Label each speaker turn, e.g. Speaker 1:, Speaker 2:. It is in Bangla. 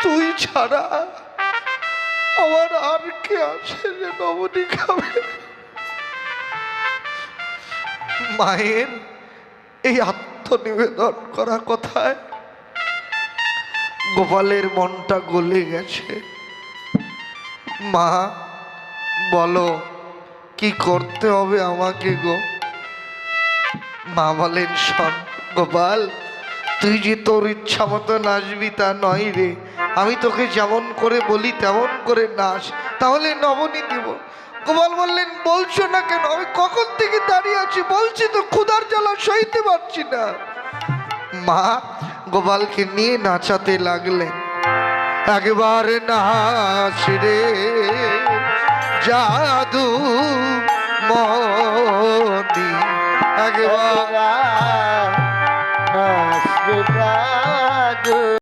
Speaker 1: তুই ছাড়া আমার আর কে আছে যে নবনী খাবে? মায়ের এই আত্মনিবেদন করা কথায় গোপালের মনটা গলে গেছে। মা বলো কি করতে হবে আমাকে গো? মা বলেন, শোন গোপাল, তুই যে তোর ইচ্ছা মতো নাচবি তা নয় রে। আমি তোকে যেমন করে বলি তেমন করে নাচ, তাহলে নবনী দেব। গোপাল বললেন, বলছো না কেন? আমি কখন থেকে দাঁড়িয়ে আছি, বলছি তো ক্ষুধার জ্বালা সইতে পারছি না। মা গোপালকে নিয়ে নাচাতে লাগলেন। একবার নাচ রে জাদু মনি, একবার